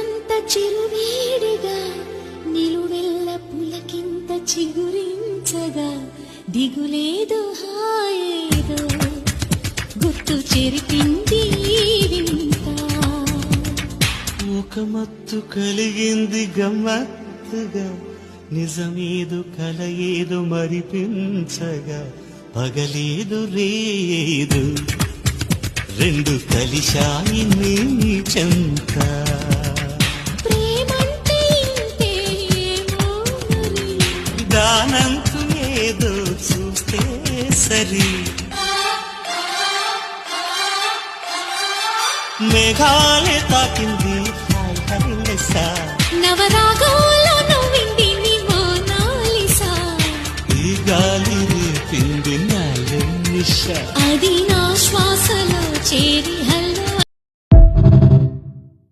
ఊరంత చిరువేడిగా నిలువెల్ల పులకింత చిగురించగా దిగులేదో హాయేదో గుర్తు చెరిపింది వింత. ఒక మత్తు కలిగింది గమ్మత్తుగా నిజమేదు కల ఏదు మరిపించగా పగలేదు రేదు రెండు కలిశాయి నీ చెంత. ప్రేమంటే ఇంతేమో మరి దానంతు ఏదో చూస్తే సరి. మేఘాలే తాకింది హాయ్ హరిలెసా నవరాగంలో నవ్వింది నీ మోనాలిసా. ఈ గాలి రేపింది నాలో నిష అది నా శ్వాసలో చేరి హల్లో